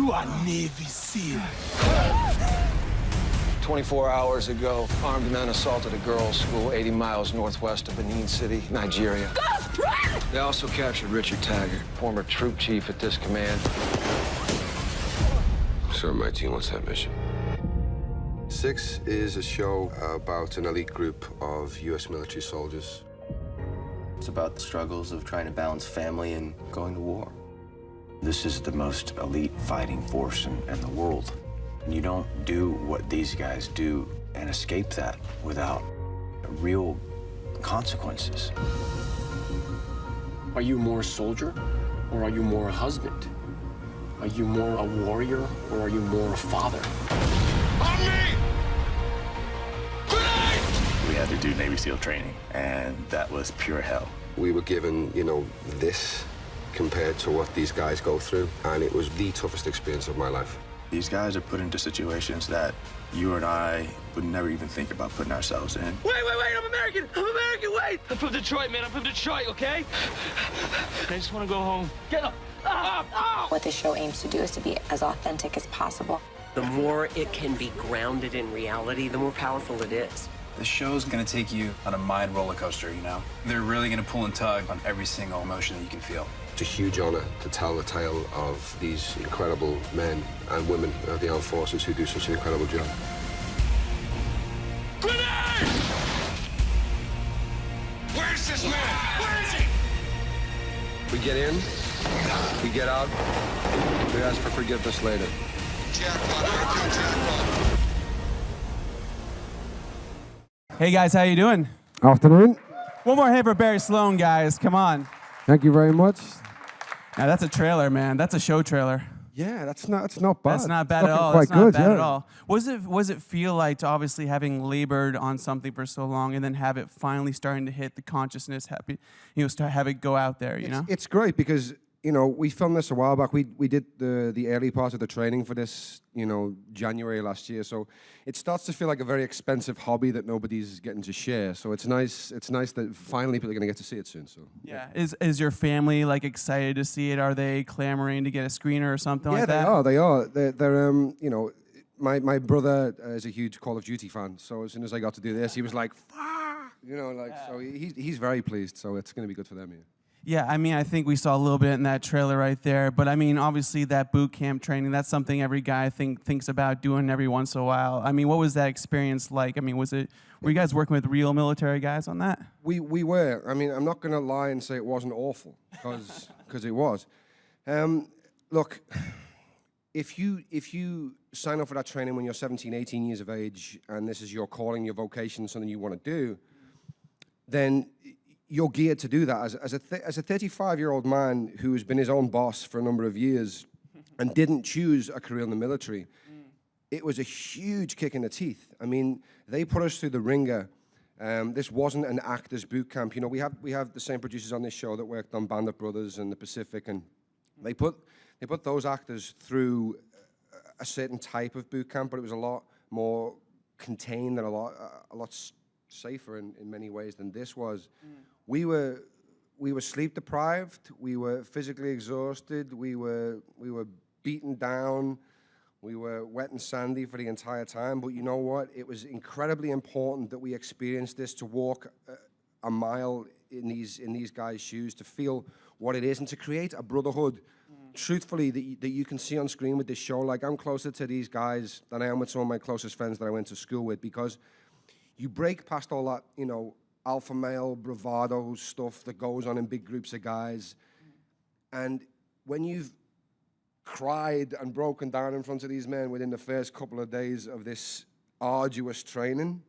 You are Navy SEAL. 24 hours ago, armed men assaulted a girls' school 80 miles northwest of Benin City, Nigeria. They also captured Richard Taggart, former troop chief at this command. Sir, my team wants that mission. 6 is a show about an elite group of U.S. military soldiers. It's about the struggles of trying to balance family and going to war. This is the most elite fighting force in the world. And you don't do what these guys do and escape that without real consequences. Are you more a soldier, or are you more a husband? Are you more a warrior, or are you more a father? On me! Grenade! We had to do Navy SEAL training, and that was pure hell. We were given, you know, this compared to what these guys go through, and it was the toughest experience of my life. These guys are put into situations that you and I would never even think about putting ourselves in. Wait, I'm American, wait! I'm from Detroit, man, I'm from Detroit, okay? I just want to go home. Get up! What this show aims to do is to be as authentic as possible. The more it can be grounded in reality, the more powerful it is. The show's gonna take you on a mind roller coaster, you know? They're really gonna pull and tug on every single emotion that you can feel. It's a huge honor to tell the tale of these incredible men and women of the armed forces who do such an incredible job. Grenade! Where's this man? Where is he? We get in, we get out, we ask for forgiveness later. Jackpot, jackpot. Hey guys, how you doing? Afternoon. One more hit for Barry Sloane, guys. Come on. Thank you very much. Now that's a trailer, man. That's a show trailer. Yeah, that's not bad. That's not bad at all. Quite That's not good, bad yeah. at all. Was it feel like to obviously having labored on something for so long and then have it finally starting to hit the consciousness, have it go out there, you know? It's great because, you know, we filmed this a while back. We did the early part of the training for this, you know, January last year. So it starts to feel like a very expensive hobby that nobody's getting to share. So it's nice that finally people are going to get to see it soon. So yeah. Is your family like excited to see it? Are they clamoring to get a screener or something like that? Yeah, they are. They're you know, my brother is a huge Call of Duty fan. So as soon as I got to do this, he was like, "Fuck!" You know, like so he's very pleased. So it's going to be good for them. Yeah. Yeah, I mean, I think we saw a little bit in that trailer right there. But I mean, obviously that boot camp training, that's something every guy thinks about doing every once in a while. I mean, what was that experience like? I mean, were you guys working with real military guys on that? We were. I mean, I'm not going to lie and say it wasn't awful, because it was. Look, if you sign up for that training when you're 17, 18 years of age, and this is your calling, your vocation, something you want to do, then you're geared to do that. As a 35-year-old man who has been his own boss for a number of years and didn't choose a career in the military, it was a huge kick in the teeth. I mean, they put us through the ringer. This wasn't an actors boot camp. You know, we have the same producers on this show that worked on Band of Brothers and The Pacific, and they put those actors through a certain type of boot camp, but it was a lot more contained and a lot safer in many ways than this was. We were sleep deprived. We were physically exhausted. We were beaten down. We were wet and sandy for the entire time. But you know what? It was incredibly important that we experienced this, to walk a mile in these guys' shoes, to feel what it is, and to create a brotherhood, truthfully, that you can see on screen with this show. Like, I'm closer to these guys than I am with some of my closest friends that I went to school with, because you break past all that, you know, alpha male bravado stuff that goes on in big groups of guys. And when you've cried and broken down in front of these men within the first couple of days of this arduous training,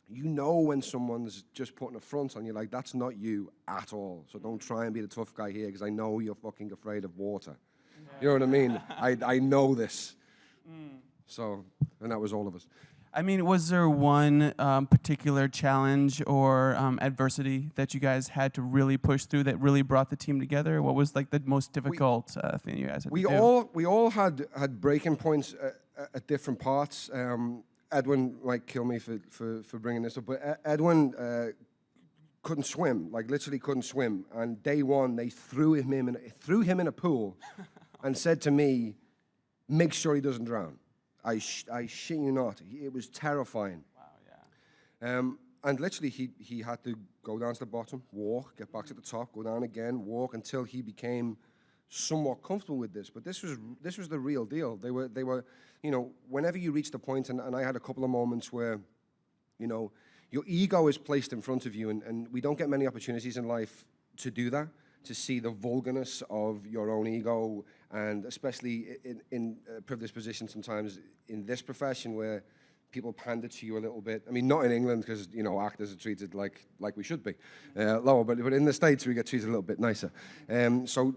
you know when someone's just putting a front on you. Like, that's not you at all. So don't try and be the tough guy here, because I know you're fucking afraid of water. You know what I mean? I know this. So, and that was all of us. I mean, was there one particular challenge or adversity that you guys had to really push through that really brought the team together? What was like the most difficult thing you guys had to do? We all had breaking points at different parts. Edwin might kill me for bringing this up, but Edwin couldn't swim, like literally couldn't swim. And day one, they threw him in a pool and said to me, make sure he doesn't drown. I shit you not. It was terrifying. Wow, yeah. And literally, he had to go down to the bottom, walk, get back to the top, go down again, walk until he became somewhat comfortable with this. But this was the real deal. They were, you know, whenever you reach the point, and I had a couple of moments where, you know, your ego is placed in front of you, and we don't get many opportunities in life to do that, to see the vulgarness of your own ego, and especially in privileged positions sometimes in this profession where people pander to you a little bit. I mean, not in England, because, you know, actors are treated like we should be, lower, but in the States we get treated a little bit nicer. So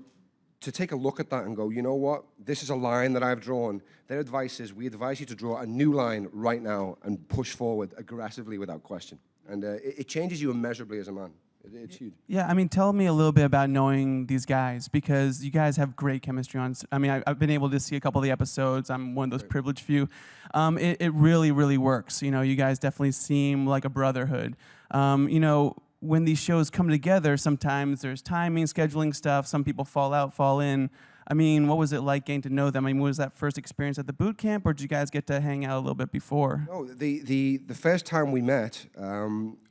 to take a look at that and go, you know what, this is a line that I've drawn. Their advice is, we advise you to draw a new line right now and push forward aggressively without question. And it changes you immeasurably as a man. It's huge. Yeah, I mean, tell me a little bit about knowing these guys, because you guys have great chemistry on. I mean, I've been able to see a couple of the episodes. I'm one of those privileged few. It really, really works. You know, you guys definitely seem like a brotherhood. You know, when these shows come together, sometimes there's timing, scheduling stuff. Some people fall out, fall in. I mean, what was it like getting to know them? I mean, was that first experience at the boot camp, or did you guys get to hang out a little bit before? No, the first time we met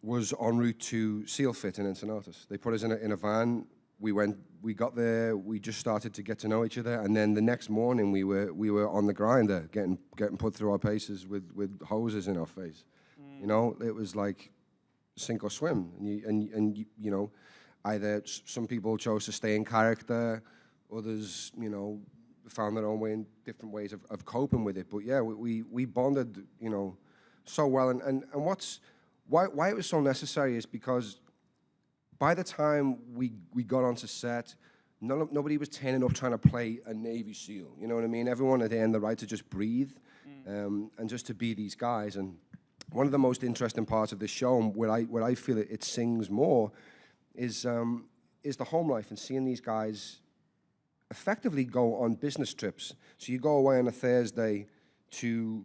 was en route to SEAL Fit in Encinitas. They put us in a van. We got there. We just started to get to know each other, and then the next morning we were on the grinder, getting put through our paces with hoses in our face. You know, it was like sink or swim, and you know, either some people chose to stay in character. Others, you know, found their own way in different ways of coping with it. But yeah, we bonded, you know, so well. And why it was so necessary is because by the time we got onto set, nobody was turning up trying to play a Navy SEAL. You know what I mean? Everyone had earned the right to just breathe and just to be these guys. And one of the most interesting parts of this show, and where I feel it sings more, is the home life and seeing these guys effectively go on business trips. So you go away on a Thursday to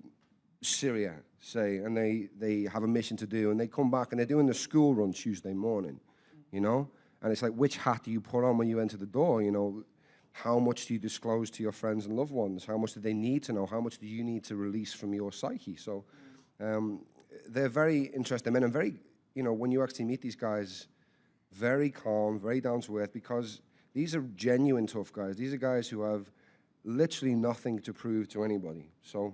Syria, say, and they have a mission to do, and they come back and they're doing the school run Tuesday morning, you know? And it's like, which hat do you put on when you enter the door, you know? How much do you disclose to your friends and loved ones? How much do they need to know? How much do you need to release from your psyche? So they're very interesting men, and very, you know, when you actually meet these guys, very calm, very down to earth, because these are genuine tough guys. These are guys who have literally nothing to prove to anybody. So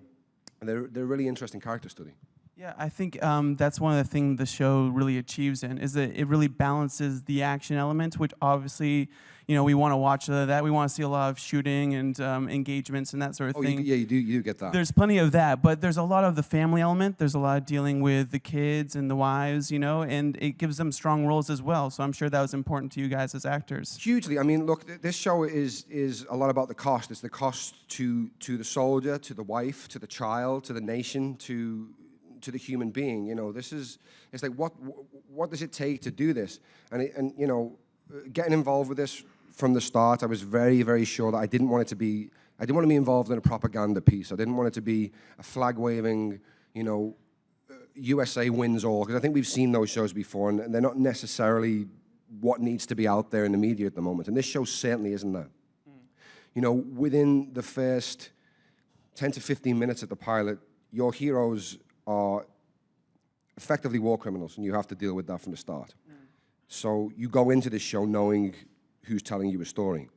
they're a really interesting character study. Yeah, I think that's one of the things the show really achieves in, is that it really balances the action element, which obviously, you know, we want to watch that. We want to see a lot of shooting and engagements and that sort of thing. Yeah, you do get that. There's plenty of that, but there's a lot of the family element. There's a lot of dealing with the kids and the wives, you know, and it gives them strong roles as well. So I'm sure that was important to you guys as actors. Hugely. I mean, look, this show is a lot about the cost. It's the cost to the soldier, to the wife, to the child, to the nation, to the human being. You know, it's like, what does it take to do this? And you know, getting involved with this from the start, I was very, very sure that I didn't want to be involved in a propaganda piece. I didn't want it to be a flag waving, you know, USA wins all, because I think we've seen those shows before, and they're not necessarily what needs to be out there in the media at the moment. And this show certainly isn't that. You know, within the first 10 to 15 minutes of the pilot, your heroes are effectively war criminals, and you have to deal with that from the start. So you go into this show knowing who's telling you a story.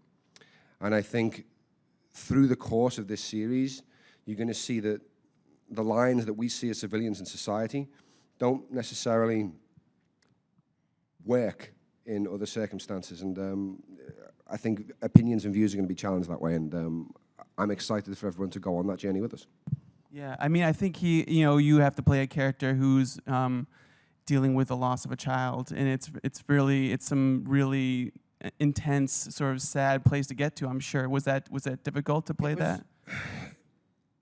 And I think through the course of this series, you're going to see that the lines that we see as civilians in society don't necessarily work in other circumstances. And I think opinions and views are going to be challenged that way. And I'm excited for everyone to go on that journey with us. Yeah, I mean, I think you have to play a character who's dealing with the loss of a child, and it's some really intense, sort of sad place to get to. I'm sure. Was that difficult to play that?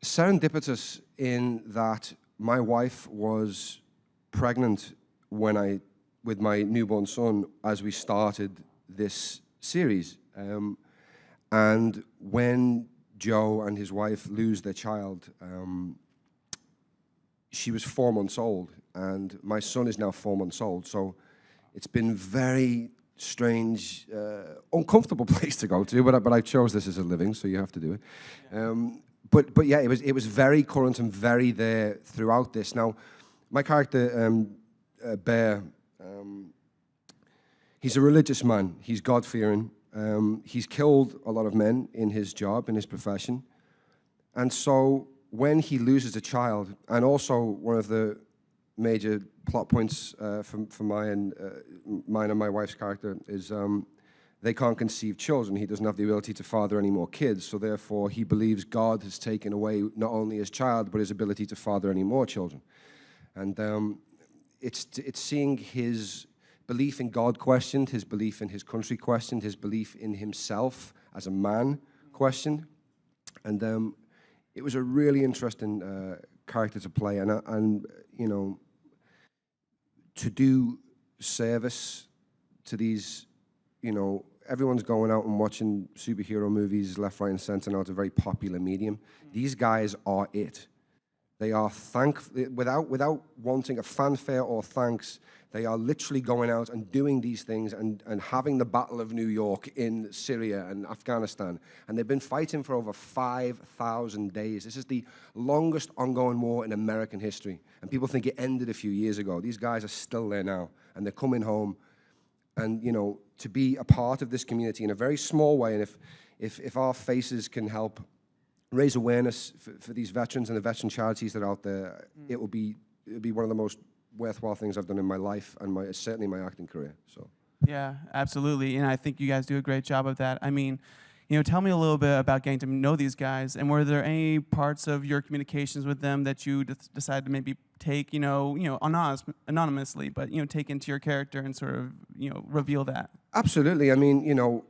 Serendipitous in that my wife was pregnant with my newborn son as we started this series, and when Joe and his wife lose their child, she was 4 months old, and my son is now 4 months old. So it's been very strange, uncomfortable place to go to, but I chose this as a living, so you have to do it. but yeah, it was very current and very there throughout this. Now, my character Bear, he's a religious man. He's God-fearing. He's killed a lot of men in his job, in his profession, and so when he loses a child, and also one of the major plot points for mine and my wife's character is they can't conceive children. He doesn't have the ability to father any more kids, so therefore he believes God has taken away not only his child, but his ability to father any more children. And it's seeing his belief in God questioned, his belief in his country questioned, his belief in himself as a man questioned. And it was a really interesting character to play, and you know, to do service to these, you know, everyone's going out and watching superhero movies left, right, and center now. It's a very popular medium. These guys are it. They are without wanting a fanfare or thanks. They are literally going out and doing these things and having the Battle of New York in Syria and Afghanistan. And they've been fighting for over 5,000 days. This is the longest ongoing war in American history. And people think it ended a few years ago. These guys are still there now. And they're coming home. And, you know, to be a part of this community in a very small way, and if our faces can help raise awareness for these veterans and the veteran charities that are out there, it'll be one of the most worthwhile things I've done in my life and certainly my acting career. So yeah, absolutely, and I think you guys do a great job of that. I mean, you know, tell me a little bit about getting to know these guys, and were there any parts of your communications with them that you decided to maybe take, you know, anonymously, but you know, take into your character and sort of, you know, reveal that? Absolutely. I mean, you know,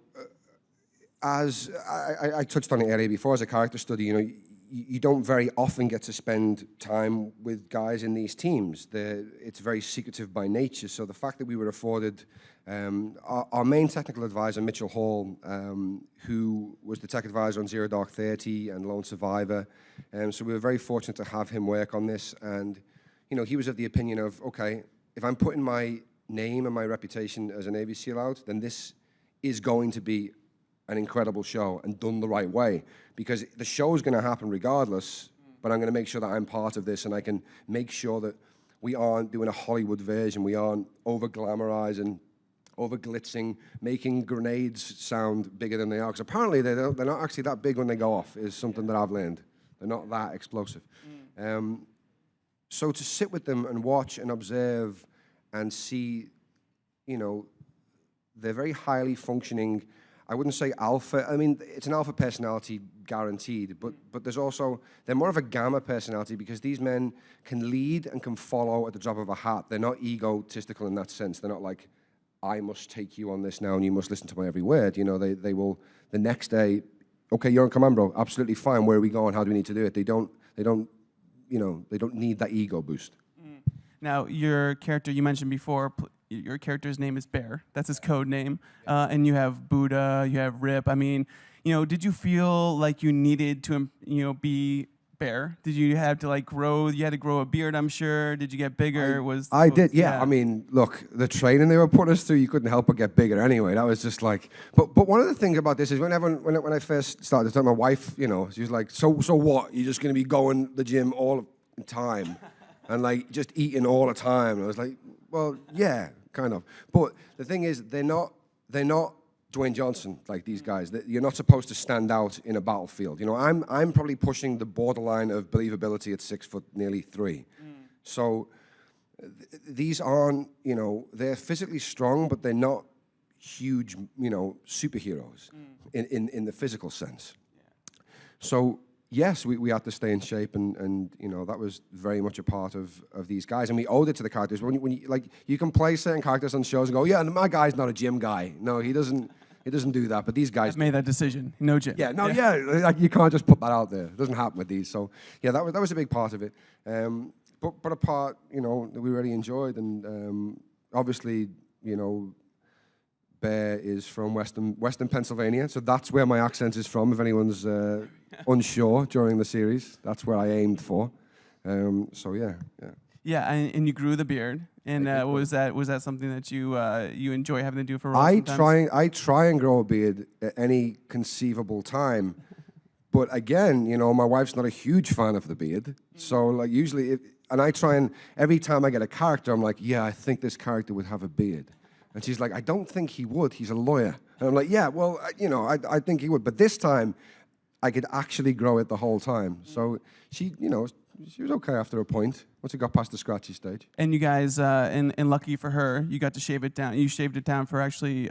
as I touched on it earlier before, as a character study, you know, you don't very often get to spend time with guys in these teams. It's very secretive by nature. So the fact that we were afforded our main technical advisor, Mitchell Hall, who was the tech advisor on Zero Dark 30 and Lone Survivor. So we were very fortunate to have him work on this. And, you know, he was of the opinion of, okay, if I'm putting my name and my reputation as a Navy SEAL out, then this is going to be an incredible show and done the right way, because the show is going to happen regardless, but I'm going to make sure that I'm part of this and I can make sure that we aren't doing a Hollywood version, we aren't over-glamorizing, over-glitzing, making grenades sound bigger than they are, because apparently they're not actually that big when they go off, is something that I've learned. They're not that explosive. So to sit with them and watch and observe and see, you know, they're very highly functioning, I wouldn't say alpha. I mean, it's an alpha personality guaranteed, but there's also, they're more of a gamma personality, because these men can lead and can follow at the drop of a hat. They're not egotistical in that sense. They're not like, I must take you on this now and you must listen to my every word. You know, they will, the next day, okay, you're on command, bro. Absolutely fine. Where are we going? How do we need to do it? They don't, you know, they don't need that ego boost. Now, your character, you mentioned before, your character's name is Bear. That's his code name. And you have Buddha, you have Rip. I mean, you know, did you feel like you needed to, you know, be Bear? Did you have to like grow? You had to grow a beard, I'm sure. Did you get bigger? I did, yeah. I mean, look, the training they were putting us through, you couldn't help but get bigger anyway. That was just like, but one of the things about this is when I first started to tell my wife, you know, she was like, so what? You're just going to be going to the gym all the time and like just eating all the time. And I was like, well, yeah, kind of. But the thing is, they're not Dwayne Johnson like these guys. You're not supposed to stand out in a battlefield. You know, I'm probably pushing the borderline of believability at 6 foot nearly 3. So these aren't, you know, they're physically strong, but they're not huge, you know, superheroes in the physical sense. So yes, we had to stay in shape, and you know, that was very much a part of these guys, and we owed it to the characters. When you, like, you can play certain characters on shows and go, yeah, my guy's not a gym guy. No, he doesn't do that. But these guys I've made that decision. No gym. Yeah, no, yeah, like, you can't just put that out there. It doesn't happen with these. So yeah, that was a big part of it. But a part, you know, that we really enjoyed, and obviously, you know, Bear is from Western Pennsylvania, so that's where my accent is from. If anyone's unsure during the series, that's where I aimed for. So yeah. Yeah, and you grew the beard, and was that something that you enjoy having to do for roles? I try and grow a beard at any conceivable time, But again, you know, my wife's not a huge fan of the beard. So like usually, and I try and, every time I get a character, I'm like, yeah, I think this character would have a beard. And she's like, I don't think he would. He's a lawyer. And I'm like, yeah, well, you know, I think he would. But this time, I could actually grow it the whole time. So she, you know, she was okay after a point, once it got past the scratchy stage. And you guys, and lucky for her, you got to shave it down. You shaved it down for actually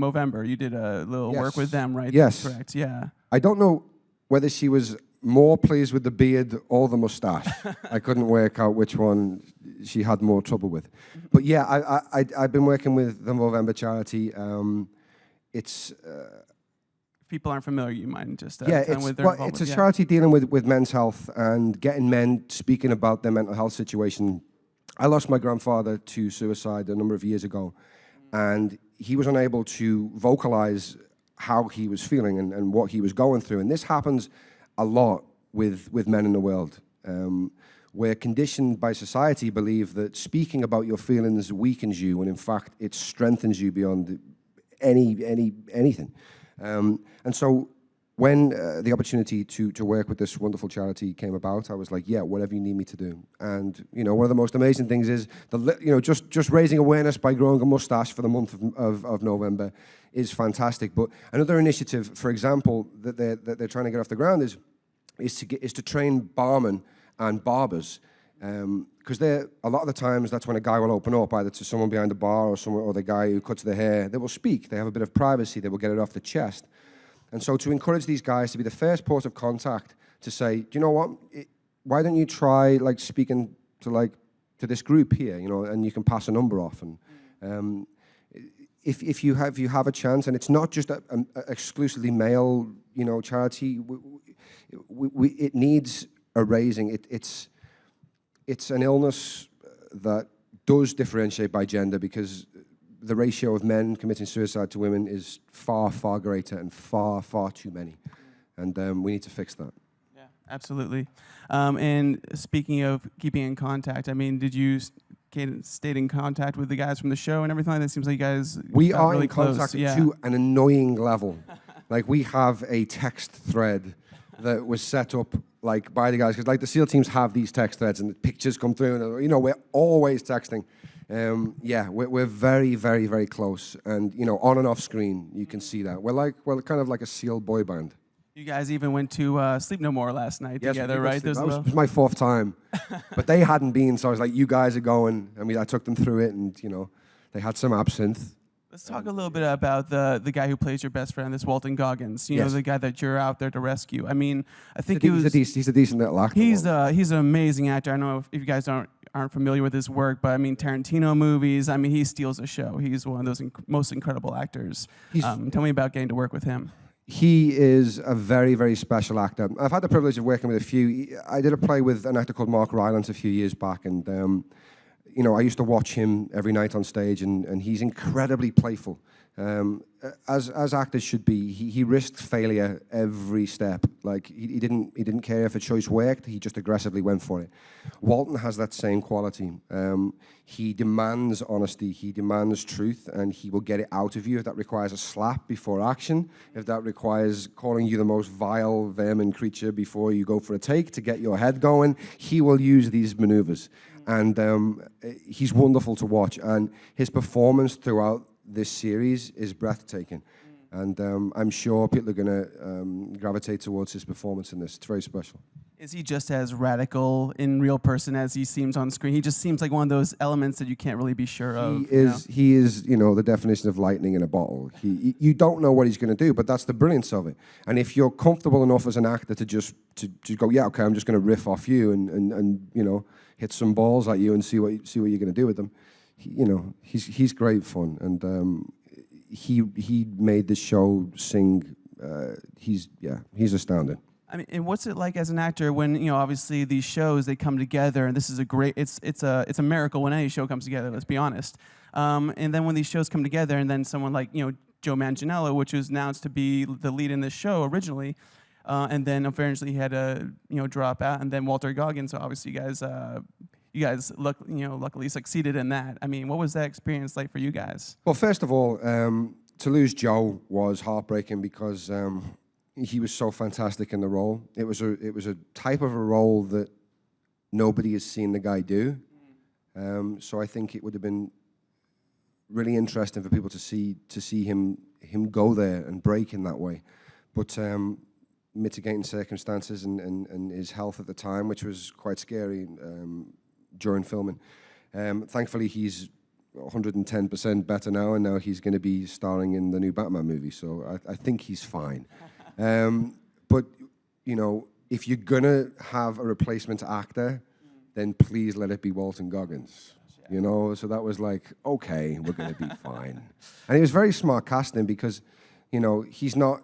Movember. You did a little work with them, right? Yes. That's correct, yeah. I don't know whether she was more pleased with the beard or the mustache. I couldn't work out which one she had more trouble with. But yeah, I've been working with the Movember charity. It's... If people aren't familiar, you mind just yeah, it's a charity dealing with men's health and getting men speaking about their mental health situation. I lost my grandfather to suicide a number of years ago, and he was unable to vocalize how he was feeling and what he was going through. And this happens a lot with men in the world. We're conditioned by society believe that speaking about your feelings weakens you, when in fact it strengthens you beyond anything. And so when the opportunity to work with this wonderful charity came about, I was like, yeah, whatever you need me to do. And, you know, one of the most amazing things is, just raising awareness by growing a mustache for the month of November is fantastic. But another initiative, for example, that they're trying to get off the ground is to train barmen and barbers. Because a lot of the times that's when a guy will open up either to someone behind the bar or the guy who cuts their hair. They will speak. They have a bit of privacy. They will get it off the chest. And so to encourage these guys to be the first port of contact to say, do you know what? Why don't you try like speaking to this group here, you know, and you can pass a number off. And if you have a chance, and it's not just a exclusively male, you know, charity. It needs a raising. It's an illness that does differentiate by gender, because the ratio of men committing suicide to women is far, far greater and far, far too many. And we need to fix that. Yeah, absolutely. And speaking of keeping in contact, I mean, did you stay in contact with the guys from the show and everything like that? It seems like you guys we got are really in contact to an annoying level. Like, we have a text thread that was set up like by the guys, because like the SEAL teams have these text threads and the pictures come through, and you know, we're always texting. Yeah, we're very, very, very close, and you know, on and off screen you can see that we're kind of like a SEAL boy band. You guys even went to Sleep No More last night together, right? That was my fourth time, but they hadn't been, so I was like, you guys are going. I mean, I took them through it, and you know, they had some absinthe. Let's talk a little bit about the guy who plays your best friend, this Walton Goggins. You know, the guy that you're out there to rescue. I mean, I think he's a decent little actor. He's an amazing actor. I know if you guys aren't familiar with his work, but I mean, Tarantino movies. I mean, he steals the show. He's one of those most incredible actors. Tell me about getting to work with him. He is a very, very special actor. I've had the privilege of working with a few. I did a play with an actor called Mark Rylance a few years back, and you know, I used to watch him every night on stage, and he's incredibly playful. As actors should be. He risked failure every step. Like, he didn't care if a choice worked. He just aggressively went for it. Walton has that same quality. He demands honesty. He demands truth, and he will get it out of you if that requires a slap before action. If that requires calling you the most vile vermin creature before you go for a take to get your head going, he will use these maneuvers. And he's wonderful to watch. And his performance throughout this series is breathtaking. And I'm sure people are going to gravitate towards his performance in this. It's very special. Is he just as radical in real person as he seems on screen? He just seems like one of those elements that you can't really be sure of. He is, you know, the definition of lightning in a bottle. You don't know what he's going to do, but that's the brilliance of it. And if you're comfortable enough as an actor to just go, yeah, okay, I'm just going to riff off you and you know, hit some balls at you and see what you're going to do with them. You know, he's great fun, and he made the show sing. He's astounding. I mean, and what's it like as an actor when, you know, obviously these shows, they come together, and this is it's a miracle when any show comes together, let's be honest. And then when these shows come together, and then someone like, you know, Joe Manganiello, which was announced to be the lead in this show originally, and then unfortunately he had to, you know, drop out, and then Walter Goggins, so obviously you guys luckily succeeded in that. I mean, what was that experience like for you guys? Well, first of all, to lose Joe was heartbreaking because, you he was so fantastic in the role. It was a type of a role that nobody has seen the guy do. So I think it would have been really interesting for people to see him go there and break in that way. But mitigating circumstances and his health at the time, which was quite scary during filming. Thankfully, he's 110% better now, and now he's going to be starring in the new Batman movie. So I think he's fine. But you know, if you're gonna have a replacement actor, then please let it be Walton Goggins. You know, so that was like, okay, we're going to be fine. And it was very smart casting because, you know, he's not,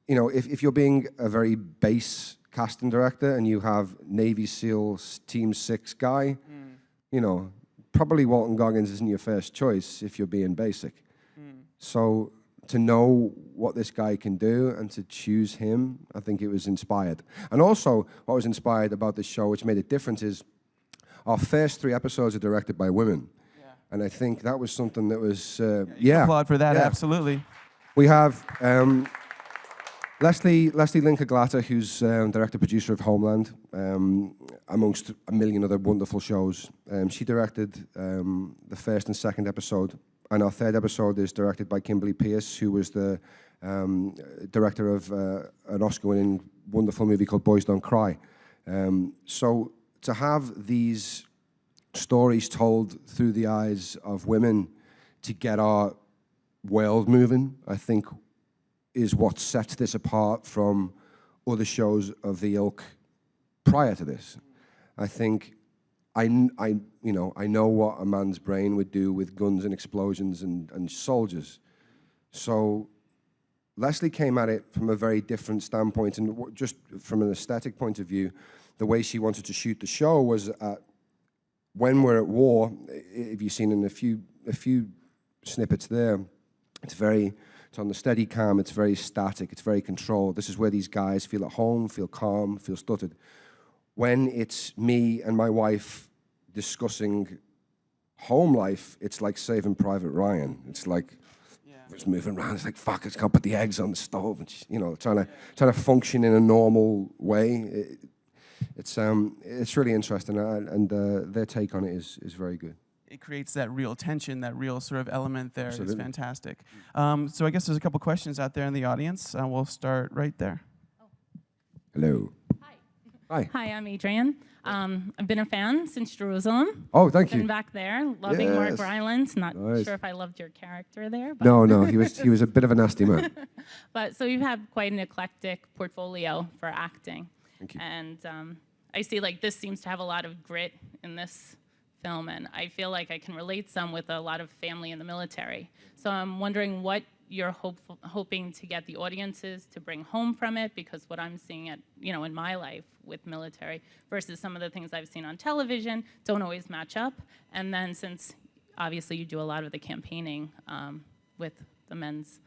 you know, if you're being a very base casting director and you have Navy SEAL Team 6 guy, you know, probably Walton Goggins isn't your first choice if you're being basic. So to know what this guy can do and to choose him, I think it was inspired. And also, what was inspired about this show, which made it different, is our first 3 episodes are directed by women. Yeah. And I think that was something that was, Applaud for that, absolutely. We have Leslie Linka-Glatter, who's director-producer of Homeland, amongst a million other wonderful shows. She directed the first and second episode. And our third episode is directed by Kimberly Pierce, who was the director of an Oscar-winning wonderful movie called Boys Don't Cry. So to have these stories told through the eyes of women to get our world moving, I think is what sets this apart from other shows of the ilk prior to this. I think I know what a man's brain would do with guns and explosions and soldiers. So Leslie came at it from a very different standpoint, and just from an aesthetic point of view, the way she wanted to shoot the show was when we're at war. If you've seen in a few snippets there, it's on the steady cam, it's very static, it's very controlled. This is where these guys feel at home, feel calm, feel stuttered. When it's me and my wife discussing home life, it's like Saving Private Ryan. It's like, just moving around, it's like, fuck, I just can't put the eggs on the stove, and you know, trying to function in a normal way. It's really interesting, and their take on it is very good. It creates that real tension, that real sort of element there. Absolutely. It's fantastic. So I guess there's a couple questions out there in the audience. We'll start right there. Hello. Hi. Hi, I'm Adrian. I've been a fan since Jerusalem. Oh, thank you. Been back there, loving Mark Rylance. Not sure if I loved your character there. But No, he was a bit of a nasty man. But so you have quite an eclectic portfolio for acting. Thank you. And I see like this seems to have a lot of grit in this film, and I feel like I can relate some with a lot of family in the military. So I'm wondering what you're hoping to get the audiences to bring home from it, because what I'm seeing in my life with military versus some of the things I've seen on television don't always match up. And then since obviously you do a lot of the campaigning with the men's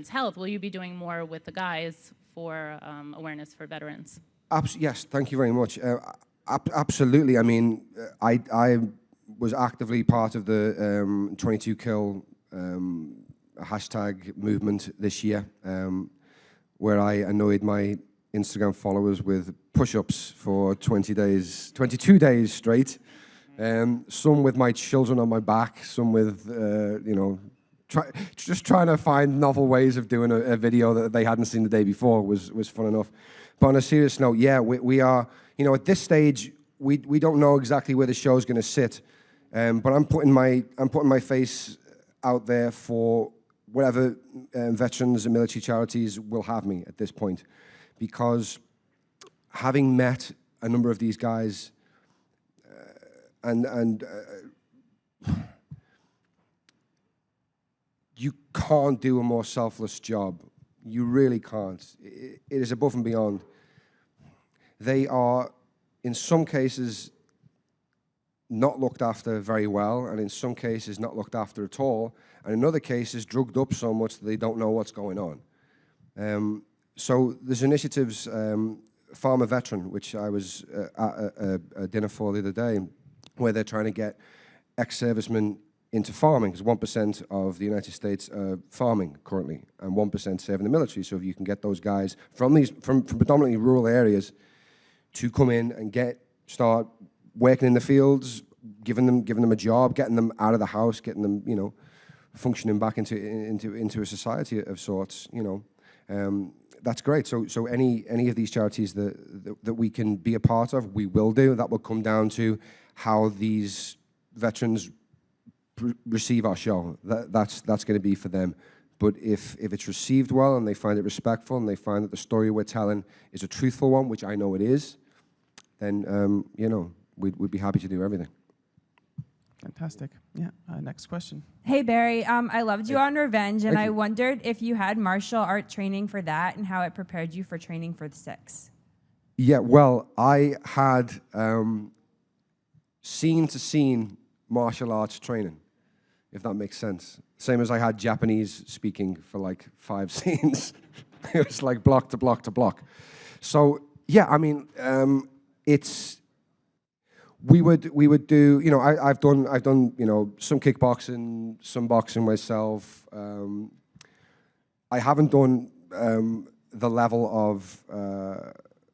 health, will you be doing more with the guys for awareness for veterans? Yes, thank you very much. Absolutely. I mean, I was actively part of the 22 Kill hashtag movement this year, where I annoyed my Instagram followers with push-ups for 22 days straight. Some with my children on my back, some with, just trying to find novel ways of doing a video that they hadn't seen the day before was fun enough. But on a serious note, yeah, we are, at this stage, we don't know exactly where the show's going to sit, but I'm putting my face out there for whatever veterans and military charities will have me at this point, because having met a number of these guys, you can't do a more selfless job. You really can't. It is above and beyond. They are, in some cases, not looked after very well, and in some cases not looked after at all, and in other cases drugged up so much that they don't know what's going on. So there's initiatives, Farmer Veteran, which I was at a dinner for the other day, where they're trying to get ex-servicemen into farming, because 1% of the United States are farming currently, and 1% serve in the military. So if you can get those guys from predominantly rural areas to come in and start working in the fields, giving them a job, getting them out of the house, getting them, you know, functioning back into a society of sorts, you know, that's great. So any of these charities that we can be a part of, we will do. That will come down to how these veterans receive our show. That's going to be for them. But if it's received well and they find it respectful and they find that the story we're telling is a truthful one, which I know it is, then you know, we'd be happy to do everything. Fantastic. Yeah. Next question. Hey Barry, I loved you on Revenge, and I wondered if you had martial art training for that and how it prepared you for training for the 6. Yeah. Well, I had scene-to-scene martial arts training, if that makes sense. Same as I had Japanese speaking for like 5 scenes. It was like block to block to block. So yeah, I mean, we would do, you know, I've done you know, some kickboxing, some boxing myself. I haven't done the level of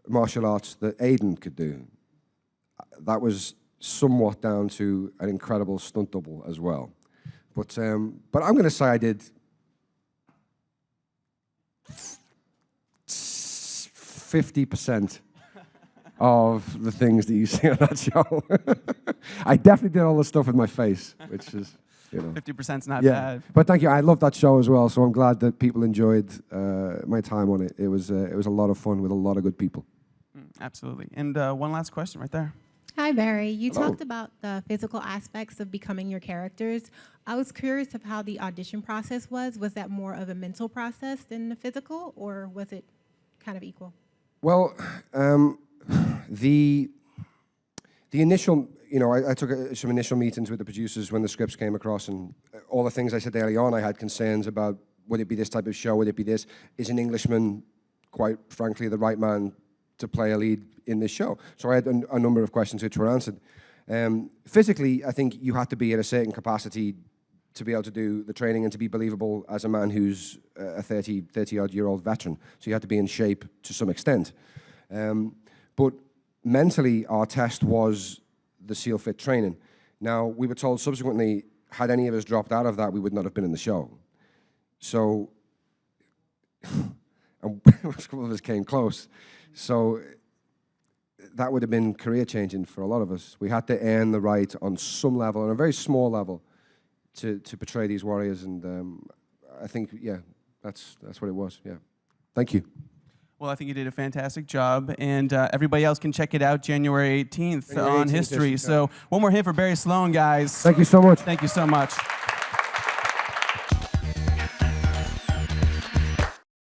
martial arts that Aiden could do. That was somewhat down to an incredible stunt double as well. But I'm going to say I did 50% of the things that you see on that show. I definitely did all the stuff with my face, which is, you know. 50%'s not bad. But thank you. I love that show as well, so I'm glad that people enjoyed my time on it. It was a lot of fun with a lot of good people. Absolutely. And one last question right there. Hi, Barry. You Hello. talked about the physical aspects of becoming your characters. I was curious of how the audition process was. Was that more of a mental process than the physical, or was it kind of equal? Well, the initial, you know, I took some initial meetings with the producers when the scripts came across, and all the things I said early on, I had concerns about, would it be this type of show, would it be this? Is an Englishman, quite frankly, the right man to play a lead in this show? So I had a number of questions which were answered. Physically, I think you had to be at a certain capacity to be able to do the training and to be believable as a man who's a 30-odd-year-old veteran. So you had to be in shape to some extent. But mentally, our test was the SEAL Fit training. Now, we were told subsequently, had any of us dropped out of that, we would not have been in the show. So, and a couple of us came close. So that would have been career-changing for a lot of us. We had to earn the right on some level, on a very small level, to portray these warriors. And I think, yeah, that's what it was, yeah. Thank you. Well, I think you did a fantastic job, and everybody else can check it out January 18th on History. So one more hit for Barry Sloane, guys. Thank you so much. Thank you so much.